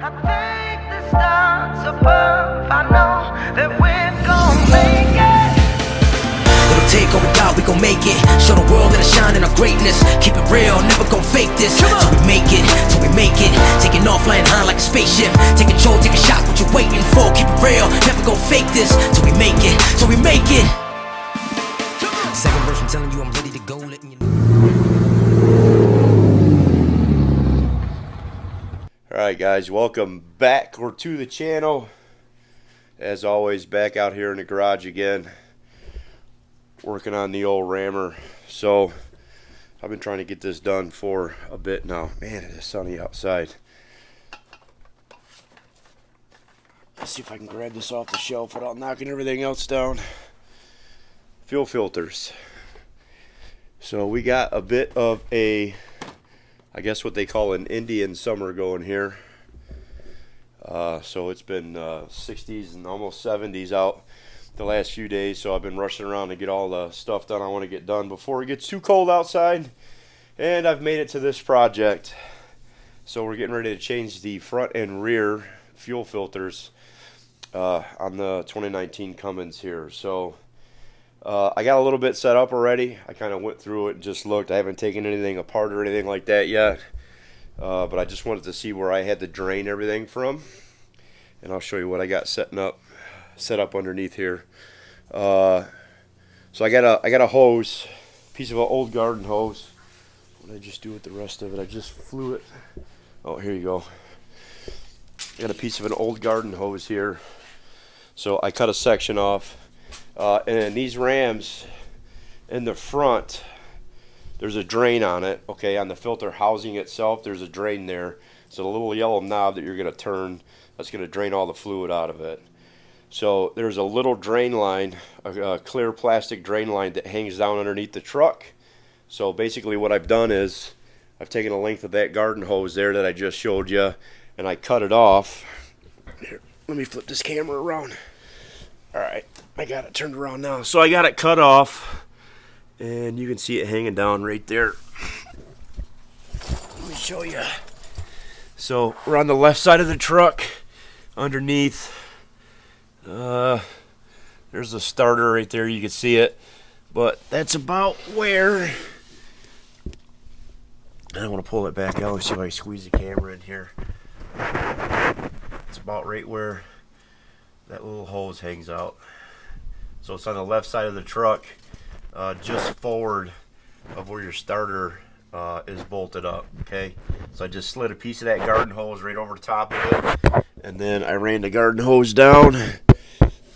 I think the stars above, I know that we're gonna make it. Little take what we got, we gon' make it. Show the world that I shine in our greatness. Keep it real, never gon' fake this. Till we make it, till we make it. Taking off, flying high like a spaceship. Take control, take a shot, what you waiting for? Keep it real, never gon' fake this. Till we make it, till we make it. Second verse, I'm telling you I'm ready to go, letting you know. Alright guys, welcome back or to the channel. As always, back out here in the garage again, working on the old rammer. So I've been trying to get this done for a bit now. Man, it is sunny outside. Let's see if I can grab this off the shelf without knocking everything else down. Fuel filters. So we got a bit of a, I guess what they call an Indian summer going here. So it's been 60s and almost 70s out the last few days, so I've been rushing around to get all the stuff done I want to get done before it gets too cold outside. And I've made it to this project. So we're getting ready to change the front and rear fuel filters on the 2019 Cummins here. So I got a little bit set up already. I kind of went through it and just looked. I haven't taken anything apart or anything like that yet. But I just wanted to see where I had to drain everything from. And I'll show you what I got set up underneath here. So I got a hose, piece of an old garden hose. What did I just do with the rest of it? I just flew it. Oh, here you go. I got a piece of an old garden hose here. So I cut a section off. And these rams in the front, there's a drain on it. Okay, on the filter housing itself, there's a drain there. It's a little yellow knob that you're going to turn. That's going to drain all the fluid out of it. So there's a little drain line, a clear plastic drain line that hangs down underneath the truck. So basically what I've done is I've taken a length of that garden hose there that I just showed you, and I cut it off. Here, let me flip this camera around. Alright, I got it turned around now. So I got it cut off, and you can see it hanging down right there. Let me show you. So we're on the left side of the truck. Underneath, there's a starter right there, you can see it, but that's about where, I want to pull it back out and see if I can squeeze the camera in here. It's about right where that little hose hangs out. So it's on the left side of the truck, just forward of where your starter is bolted up. Okay, so I just slid a piece of that garden hose right over the top of it, and then I ran the garden hose down.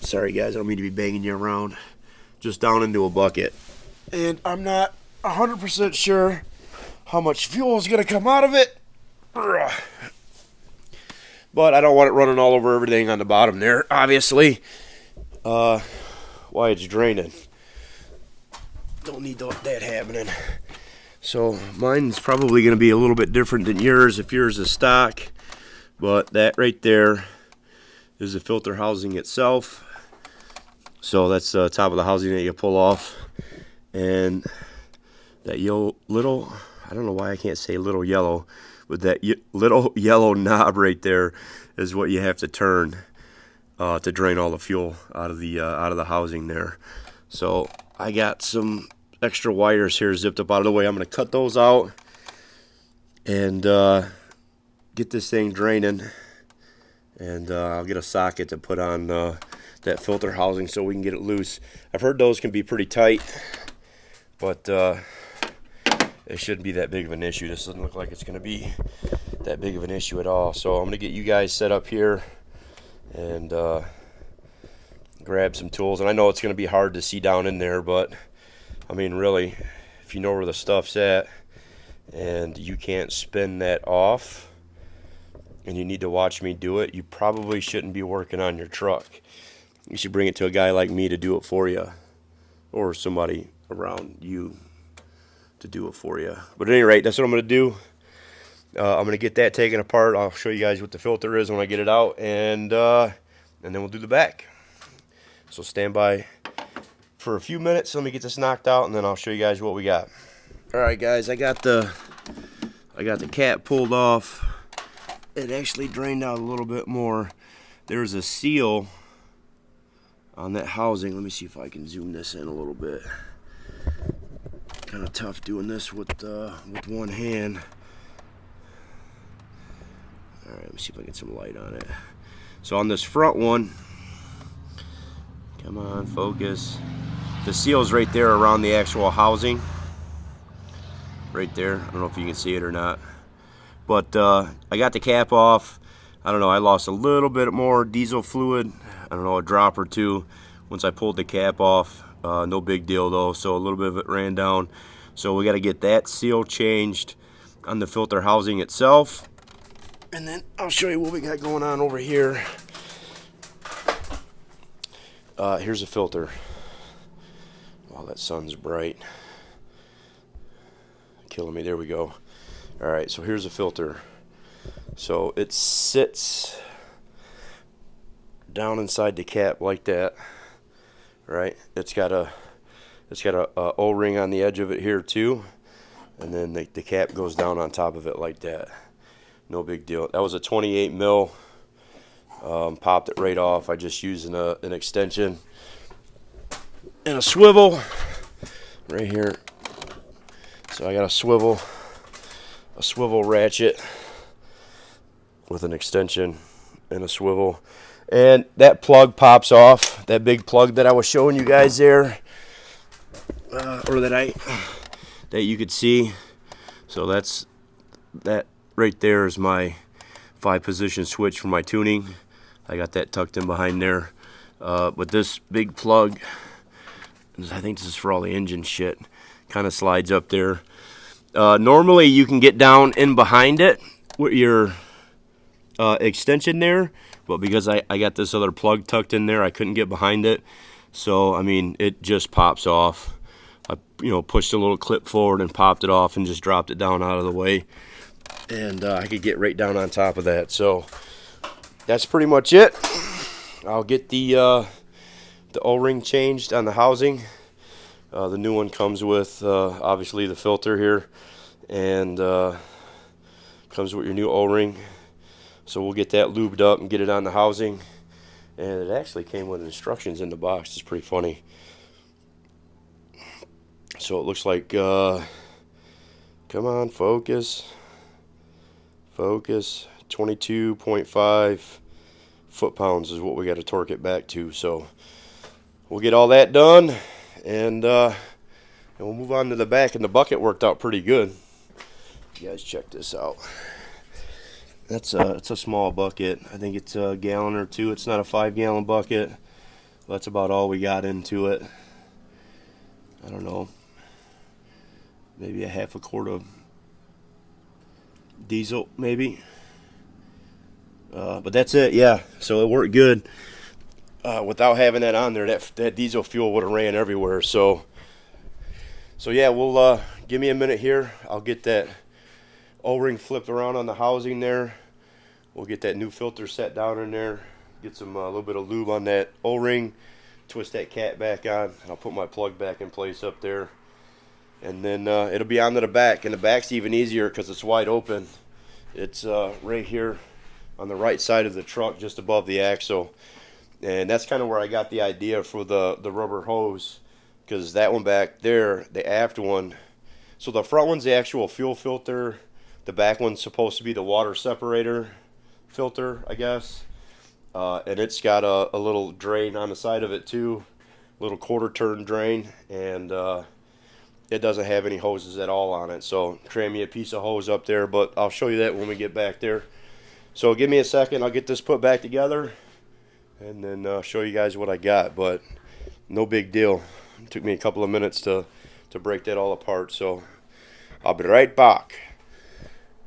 Sorry guys, I don't mean to be banging you around. Just down into a bucket. And I'm not 100% sure how much fuel is going to come out of it. But I don't want it running all over everything on the bottom there, obviously. Why it's draining. Don't need that happening. So mine's probably going to be a little bit different than yours if yours is stock. But that right there is the filter housing itself. So that's the top of the housing that you pull off. And that little, I don't know why I can't say little yellow, but that little yellow knob right there is what you have to turn to drain all the fuel out of the housing there. So I got some extra wires here zipped up out of the way. I'm going to cut those out and get this thing draining, and I'll get a socket to put on that filter housing so we can get it loose. I've heard those can be pretty tight, but it shouldn't be that big of an issue. This doesn't look like it's going to be that big of an issue at all. So I'm going to get you guys set up here and grab some tools. And I know it's going to be hard to see down in there, but I mean, really, if you know where the stuff's at and you can't spin that off and you need to watch me do it, you probably shouldn't be working on your truck. You should bring it to a guy like me to do it for you, or somebody around you to do it for you. But at any rate, that's what I'm going to do. I'm going to get that taken apart. I'll show you guys what the filter is when I get it out, and then we'll do the back. So stand by for a few minutes. Let me get this knocked out, and then I'll show you guys what we got. All right, guys, I got the cap pulled off. it actually drained out a little bit more. There's a seal on that housing. Let me see if I can zoom this in a little bit. Kind of tough doing this with one hand. All right, let me see if I can get some light on it. So on this front one, come on, focus. The seal's right there around the actual housing. Right there. I don't know if you can see it or not. But I got the cap off. I don't know, I lost a little bit more diesel fluid. I don't know, a drop or two once I pulled the cap off. No big deal though, so a little bit of it ran down. So we got to get that seal changed on the filter housing itself. And then I'll show you what we got going on over here. Here's a filter. Wow, that sun's bright. Killing me. There we go. All right, so here's a filter. So it sits down inside the cap like that, right? It's got a O-ring on the edge of it here too, and then the cap goes down on top of it like that. No big deal. That was a 28 mil. Popped it right off. I just used an extension and a swivel right here. So I got a swivel ratchet with an extension and a swivel, and that plug pops off. That big plug that I was showing you guys there, or that you could see. So that right there is my 5-position switch for my tuning. I got that tucked in behind there. But this big plug, I think this is for all the engine shit, kind of slides up there. Normally you can get down in behind it with your extension there, but because I got this other plug tucked in there, I couldn't get behind it. So I mean, it just pops off. I pushed a little clip forward and popped it off and just dropped it down out of the way, and I could get right down on top of that. So that's pretty much it. I'll get the O-ring changed on the housing. The new one comes with obviously the filter here, and comes with your new O-ring. So we'll get that lubed up and get it on the housing. And it actually came with instructions in the box. It's pretty funny. So it looks like, come on, focus. Focus. 22.5 foot-pounds is what we got to torque it back to. So we'll get all that done, and we'll move on to the back. And the bucket worked out pretty good. You guys check this out. It's a small bucket. I think it's a gallon or two. It's not a 5-gallon bucket. That's about all we got into it. I don't know, maybe a half a quart of diesel, maybe. But that's it, yeah. So it worked good. Without having that on there, that diesel fuel would have ran everywhere. So yeah, we'll give me a minute here. I'll get that O-ring flipped around on the housing there. We'll get that new filter set down in there. Get some a little bit of lube on that O-ring. Twist that cap back on, and I'll put my plug back in place up there. And then it'll be onto the back. And the back's even easier because it's wide open. It's right here on the right side of the truck, just above the axle. And that's kind of where I got the idea for the rubber hose, because that one back there, the aft one, so the front one's the actual fuel filter, the back one's supposed to be the water separator filter, I guess. And it's got a little drain on the side of it too, little quarter turn drain, and it doesn't have any hoses at all on it. So cram me a piece of hose up there, but I'll show you that when we get back there. So give me a second, I'll get this put back together, and then show you guys what I got. But no big deal. It took me a couple of minutes to break that all apart. So I'll be right back.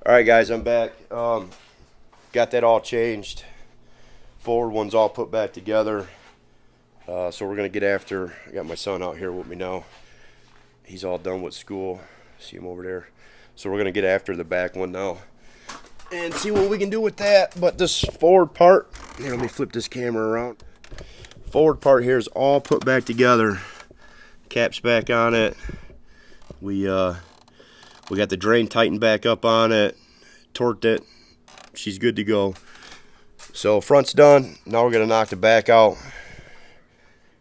All right, guys, I'm back. Got that all changed. Forward one's all put back together. So we're gonna get after. I got my son out here with me now. He's all done with school. See him over there. So we're gonna get after the back one now and see what we can do with that. But this forward part here, let me flip this camera around. Forward part here is all put back together. Cap's back on it. We got the drain tightened back up on it. Torqued it. she's good to go. So front's done. Now we're gonna knock the back out,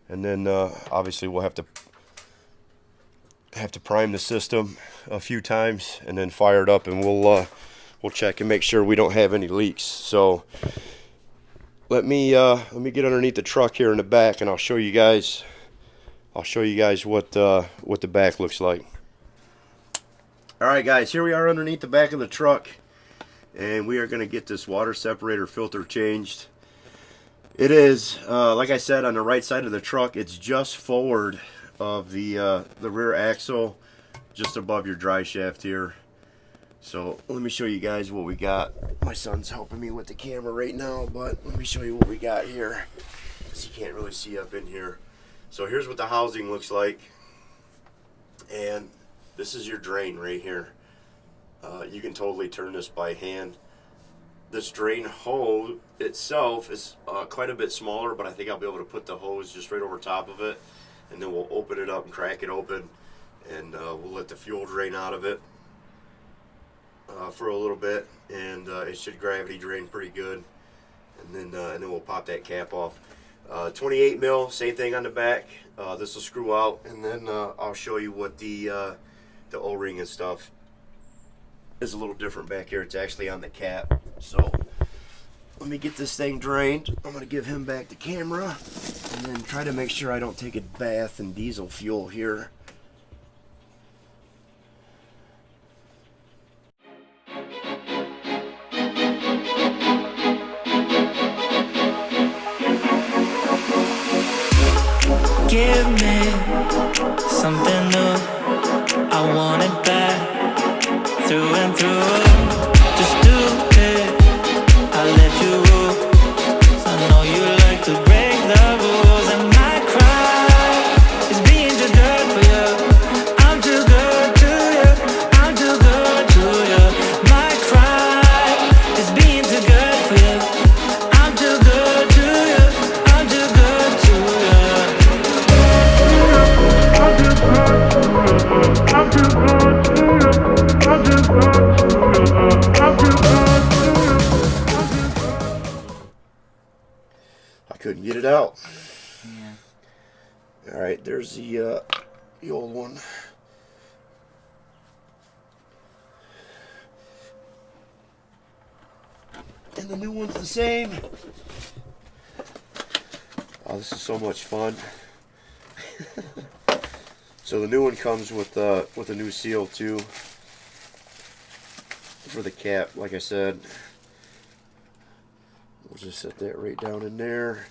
and then obviously we'll have to prime the system a few times and then fire it up, and we'll check and make sure we don't have any leaks. So let me get underneath the truck here in the back, and I'll show you guys what the back looks like. All right, guys, here we are underneath the back of the truck, and we are going to get this water separator filter changed. It is, like I said, on the right side of the truck. It's just forward of the rear axle, just above your dry shaft here. So let me show you guys what we got. My son's helping me with the camera right now, but let me show you what we got here, because you can't really see up in here. So here's what the housing looks like, and this is your drain right here. You can totally turn this by hand. This drain hose itself is quite a bit smaller, but I think I'll be able to put the hose just right over top of it, and then we'll open it up and crack it open, and we'll let the fuel drain out of it for a little bit, and it should gravity drain pretty good, and then we'll pop that cap off. 28 mil, same thing on the back. This will screw out, and then I'll show you what the O-ring and stuff is a little different back here. It's actually on the cap. So let me get this thing drained. I'm gonna give him back the camera, and then try to make sure I don't take a bath in diesel fuel here. Give me something new. I want it back, through and through. Just do it, I'll let you rule. I know you like to break the rules, and my cry is being too good for you. I'm too good to you, I'm too good to you. My cry is being too good for you. I'm too good to you, I'm too good to you. I couldn't get it out. Yeah. All right, there's the old one. And the new one's the same. Oh, this is so much fun. So the new one comes with a new seal too for the cap. Like I said, we'll just set that right down in there.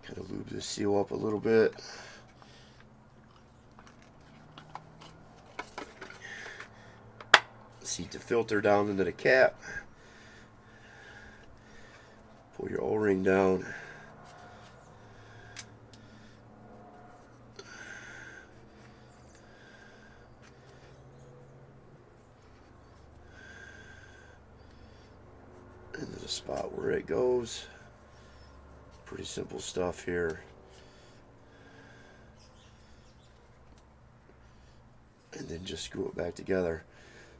Kind of lube the seal up a little bit. Seat the filter down into the cap. Pull your O-ring down. Into the spot where it goes. Pretty simple stuff here. And then just screw it back together.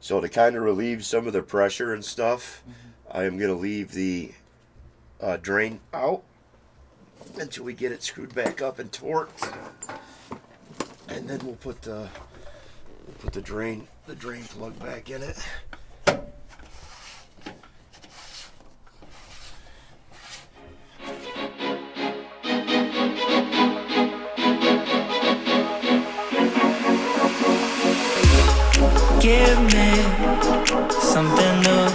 So to kind of relieve some of the pressure and stuff, I am going to leave the drain out until we get it screwed back up and torqued. And then we'll put the drain plug back in it. Give me something new.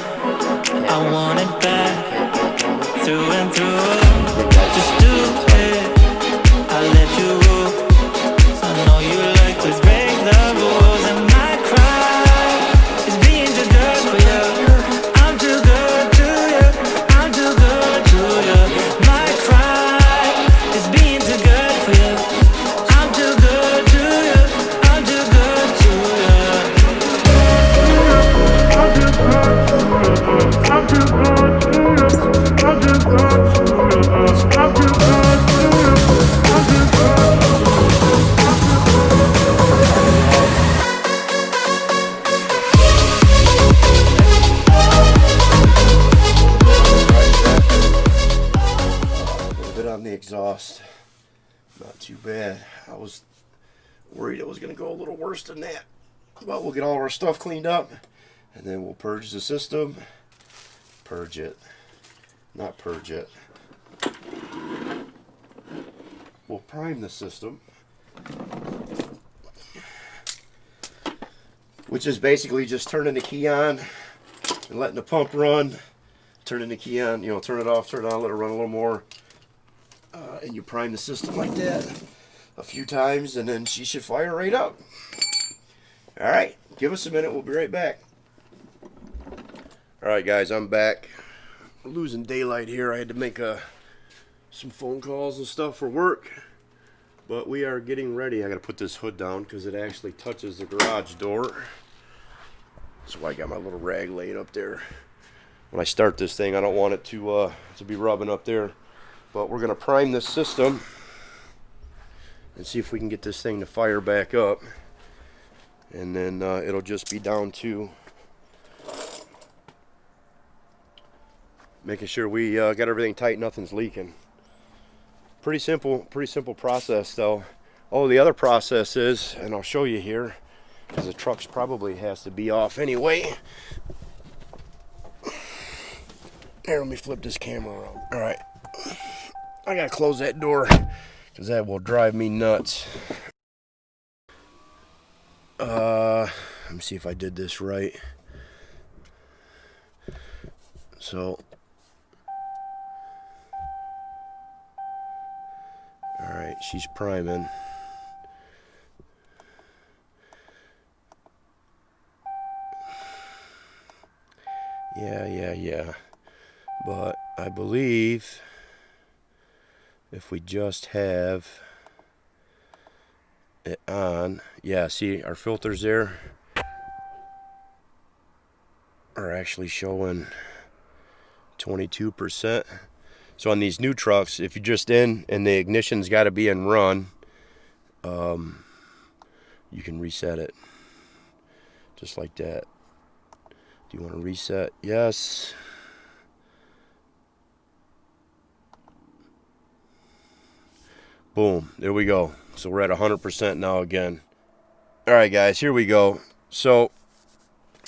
I want it back, through and through. Just do it, I'll let you rule. I know you like to break the rules, and my cry is being too good for you. I'm too good to you, I'm too good to you. My cry is being too good for you. I'm too good to you, I'm too good to you. I'm too good to you, I'm too good to you. bad. I was worried it was going to go a little worse than that. But we'll get all of our stuff cleaned up, and then we'll purge the system. Purge it. Not purge it. We'll prime the system, which is basically just turning the key on and letting the pump run. Turning the key on, you know, turn it off, turn it on, let it run a little more. And you prime the system like that a few times, and then she should fire right up. Alright, give us a minute, we'll be right back. Alright guys, I'm back. We're losing daylight here. I had to make some phone calls and stuff for work. But we are getting ready. I gotta put this hood down because it actually touches the garage door. That's why I got my little rag laid up there. When I start this thing, I don't want it to be rubbing up there. But we're gonna prime this system and see if we can get this thing to fire back up. And then it'll just be down to making sure we got everything tight, nothing's leaking. Pretty simple process though. Oh, the other process is, and I'll show you here, because the truck's probably has to be off anyway. Here, let me flip this camera around. All right, I gotta close that door because that will drive me nuts. Let me see if I did this right. So, all right, she's priming. Yeah. But I believe if we just have it on, yeah, see our filters there are actually showing 22%. So on these new trucks, if you're just in and the ignition's got to be in run, you can reset it just like that. Do you want to reset? Yes. Boom, there we go. So we're at 100% now again. All right, guys, here we go. So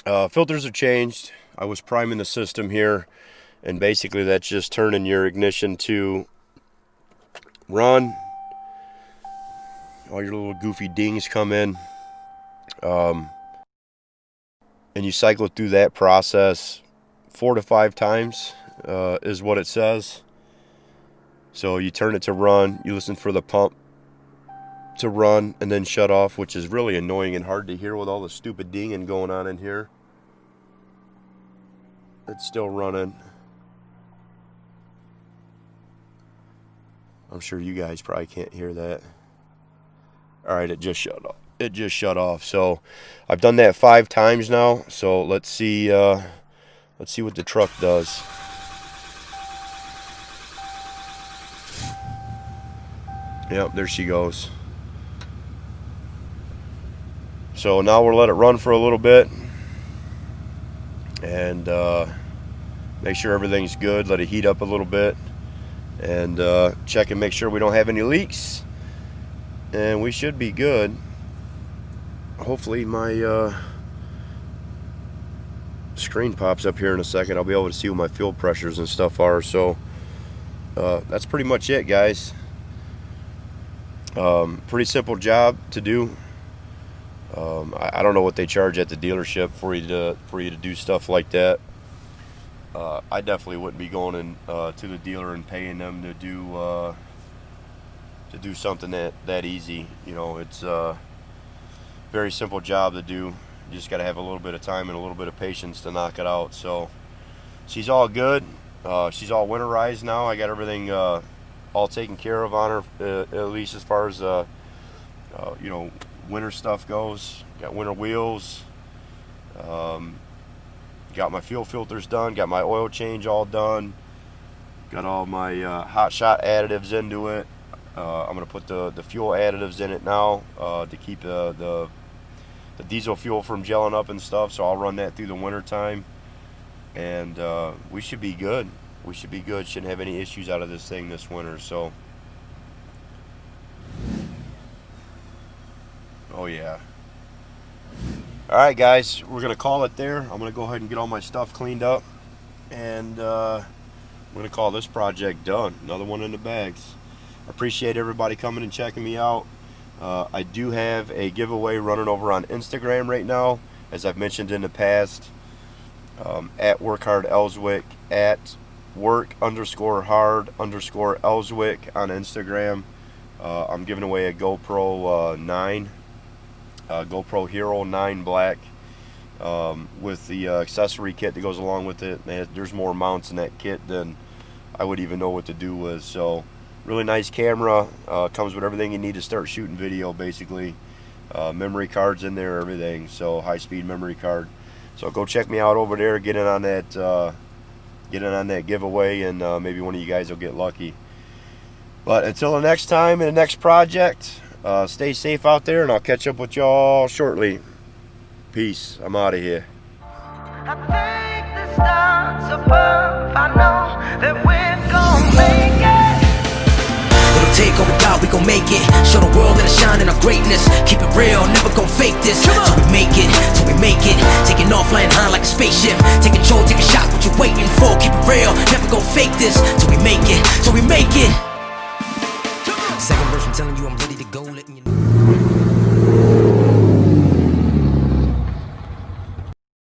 filters are changed. I was priming the system here, and basically that's just turning your ignition to run. All your little goofy dings come in. And you cycle through that process 4 to 5 times is what it says. So you turn it to run, you listen for the pump to run and then shut off, which is really annoying and hard to hear with all the stupid dinging going on in here. It's still running. I'm sure you guys probably can't hear that. All right, it just shut off. It just shut off. So I've done that 5 times now. So let's see what the truck does. Yep, there she goes. So now we'll let it run for a little bit and make sure everything's good. Let it heat up a little bit and check and make sure we don't have any leaks. And we should be good. Hopefully my screen pops up here in a second. I'll be able to see what my fuel pressures and stuff are. So that's pretty much it, guys. Pretty simple job to do. I don't know what they charge at the dealership for you to do stuff like that. I definitely wouldn't be going in to the dealer and paying them to do something that easy. You know, it's a very simple job to do. You just got to have a little bit of time and a little bit of patience to knock it out. So she's all good. She's all winterized now. I got everything all taken care of on her, at least as far as you know, winter stuff goes. Got winter wheels. Got my fuel filters done. Got my oil change all done. Got all my hot shot additives into it. I'm gonna put the fuel additives in it now to keep the diesel fuel from gelling up and stuff. So I'll run that through the winter time, and we should be good. We should be good. Shouldn't have any issues out of this thing this winter. So Oh yeah. Alright guys, we're going to call it there. I'm going to go ahead and get all my stuff cleaned up. And I'm going to call this project done. Another one in the bags. I appreciate everybody coming and checking me out. I do have a giveaway running over on Instagram right now, as I've mentioned in the past. At WorkHardElswick, at work_hard_Elswick on Instagram. I'm giving away a GoPro 9, GoPro Hero 9 Black, with the accessory kit that goes along with it. There's more mounts in that kit than I would even know what to do with. So really nice camera, comes with everything you need to start shooting video basically. Memory cards in there, everything. So high-speed memory card. So go check me out over there, get in on that giveaway, and maybe one of you guys will get lucky. But until the next time in the next project, stay safe out there, and I'll catch up with y'all shortly. Peace. I'm out of here. I think the stars above, I know that we're gonna make it. Little take on the God, we gon' make it. Show the world that I shine in our greatness. Keep it real, never gon' fake this. Till we make it, till we make it. Taking off, flying high like a spaceship. Take control, take a shot, what you waiting for? Keep it real, never gon' fake this. Till we make it, till we make it. Second verse, I'm telling you I'm ready to go. Let me